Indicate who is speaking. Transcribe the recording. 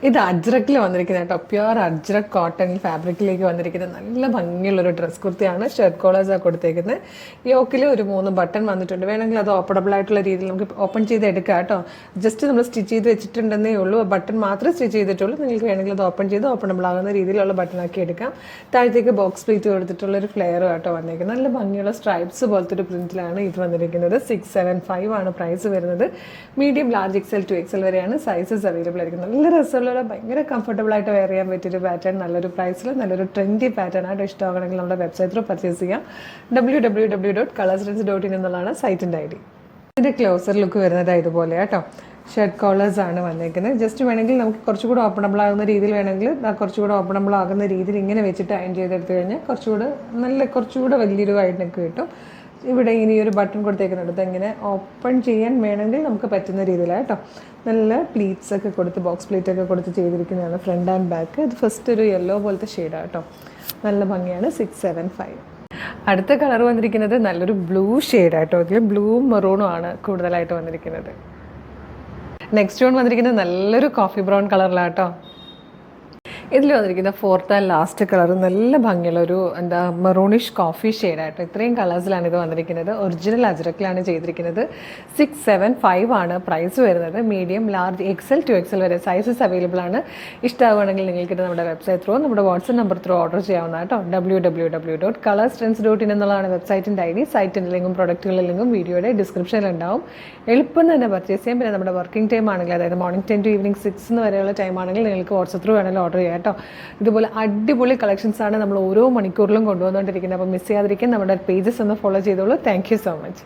Speaker 1: ഇത് അജ്രക്കിൽ വന്നിരിക്കുന്ന കേട്ടോ, പ്യുവർ അജ്രക് കോട്ടൺ ഫാബ്രിക്കിലേക്ക് വന്നിരിക്കുന്ന നല്ല ഭംഗിയുള്ളൊരു ഡ്രസ് കുർത്തിയാണ്. ഷർട്ട് കോളേഴ്സാണ് കൊടുത്തേക്കുന്നത്. യോക്കിൽ ഒരു 3 ബട്ടൺ വന്നിട്ടുണ്ട്. വേണമെങ്കിൽ അത് ഓപ്പണബിൾ ആയിട്ടുള്ള രീതിയിൽ നമുക്ക് ഓപ്പൺ ചെയ്ത് എടുക്കാം കേട്ടോ. ജസ്റ്റ് നമ്മൾ സ്റ്റിച്ച് ചെയ്ത് വെച്ചിട്ടുണ്ടെന്നേ ഉള്ളൂ. ബട്ടൺ മാത്രമേ സ്റ്റിച്ച് ചെയ്തിട്ടുള്ളൂ. നിങ്ങൾക്ക് വേണമെങ്കിൽ അത് ഓപ്പൺ ചെയ്ത് ഓപ്പണബിൾ ആകുന്ന രീതിയിലുള്ള ബട്ടണാക്കി എടുക്കാം. താഴത്തേക്ക് ബോക്സ് പ്ലീറ്റ് കൊടുത്തിട്ടുള്ള ഒരു ഫ്ലെയർ കേട്ടോ വന്നിരിക്കുന്നത്. നല്ല ഭംഗിയുള്ള സ്ട്രൈപ്സ് പോലത്തെ ഒരു പ്രിന്റിലാണ് ഇത് വന്നിരിക്കുന്നത്. 675 ആണ് പ്രൈസ് വരുന്നത്. Medium, large, XL to XL വരെയാണ് സൈസസ് അവൈലബിൾ ആയിരിക്കുന്നത്. നല്ല രസമുള്ള ഭയങ്കര കംഫർട്ടബിൾ ആയിട്ട് വെയർ ചെയ്യാൻ പറ്റിയൊരു പാറ്റേൺ, നല്ലൊരു പ്രൈസിൽ നല്ലൊരു ട്രെൻഡി പാറ്റേൺ ആയിട്ട് ഇഷ്ടമാകണമെങ്കിൽ നമ്മുടെ വെബ്സൈറ്റിൽ പർച്ചേസ് ചെയ്യാം. www.colorstrends.in എന്നുള്ളതാണ് സൈറ്റിൻ്റെ ID. ഇതിൻ്റെ ക്ലോസർ ലുക്ക് വരുന്നത് ഇതുപോലെ കേട്ടോ. ഷർട്ട് കോളേഴ്സ് ആണ് വന്നിരിക്കുന്നത്. ജസ്റ്റ് വേണമെങ്കിൽ നമുക്ക് കുറച്ചുകൂടെ ഓപ്പണബിൾ ആകുന്ന രീതിയിൽ വേണമെങ്കിൽ കുറച്ചുകൂടെ ഓപ്പണബിൾ ആകുന്ന രീതിയിൽ ഇങ്ങനെ വെച്ചിട്ട് അയൺ ചെയ്തെടുത്ത് കഴിഞ്ഞാൽ കുറച്ചുകൂടെ വലിയൊരു ഐഡനൊക്കെ കിട്ടും. ഇവിടെ ഇനി ഒരു ബട്ടൺ കൊടുത്തേക്കുന്നുണ്ട്. ഇങ്ങനെ ഓപ്പൺ ചെയ്യാൻ വേണമെങ്കിൽ നമുക്ക് പറ്റുന്ന രീതിയിലാണ് കേട്ടോ. നല്ല പ്ലീറ്റ്സ് ഒക്കെ കൊടുത്ത്, ബോക്സ് പ്ലീറ്റ് ഒക്കെ കൊടുത്ത് ചെയ്തിരിക്കുന്നതാണ് ഫ്രണ്ട് ആൻഡ് ബാക്ക്. ഇത് ഫസ്റ്റ് ഒരു യെല്ലോ പോലത്തെ ഷെയ്ഡാണ് കേട്ടോ. നല്ല ഭംഗിയാണ്. 675. അടുത്ത കളർ വന്നിരിക്കുന്നത് നല്ലൊരു ബ്ലൂ ഷെയ്ഡാട്ടോ. ഇതിൽ ബ്ലൂ മെറൂണും ആണ് കൂടുതലായിട്ട് വന്നിരിക്കുന്നത്. നെക്സ്റ്റ് വൺ വന്നിരിക്കുന്നത് നല്ലൊരു കോഫി ബ്രൗൺ കളറിലാട്ടോ. ഇതിൽ വന്നിരിക്കുന്ന ഫോർത്ത് ആൻഡ് ലാസ്റ്റ് കളർ നല്ല ഭംഗിയുള്ള ഒരു മെറൂണിഷ് കോഫി ഷെയ്ഡായിട്ട് ഇത്രയും കളേഴ്സിലാണ് ഇത് വന്നിരിക്കുന്നത്. ഒറിജിനൽ അജ്രക്കിലാണ് ചെയ്തിരിക്കുന്നത്. 675 ആണ് പ്രൈസ് വരുന്നത്. Medium, large, XL to XL വരെ സൈസസ് അവൈലബിൾ ആണ്. ഇഷ്ടമാവുകയാണെങ്കിൽ നിങ്ങൾക്ക് നമ്മുടെ വെബ്സൈറ്റ് ത്രൂ, നമ്മുടെ വാട്സ്ആപ്പ് നമ്പർ ത്രൂ ഓർഡർ ചെയ്യാവുന്ന കേട്ടോ. www.colorstrends.in എന്നുള്ളതാണ് വെബ്സൈറ്റിൻ്റെ ID. സൈറ്റിൻ്റെ ലിങ്കും പ്രൊഡക്റ്റുകളുടെ ലിങ്കും വീഡിയോയുടെ ഡിസ്ക്രിപ്ഷനിൽ ഉണ്ടാവും. എളുപ്പം തന്നെ പർച്ചേസ് ചെയ്യാം. പിന്നെ നമ്മുടെ വർക്കിംഗ് ടൈം ആണെങ്കിൽ, അതായത് മോർണിംഗ് 10 to ഈവനിങ് 6 വരെയുള്ള ടൈം ആണെങ്കിൽ നിങ്ങൾക്ക് വാട്സ്ആപ്പ് ത്രൂ വേണമെങ്കിൽ ഓർഡർ ചെയ്യാം കേട്ടോ. ഇതുപോലെ അടിപൊളി കളക്ഷൻസ് ആണ് നമ്മൾ ഓരോ മണിക്കൂറിലും കൊണ്ടുവന്നുകൊണ്ടിരിക്കുന്നത്. അപ്പോൾ മിസ് ചെയ്യാതിരിക്കാൻ നമ്മുടെ പേജസ് ഒന്ന് ഫോളോ ചെയ്തോളൂ. Thank you so much.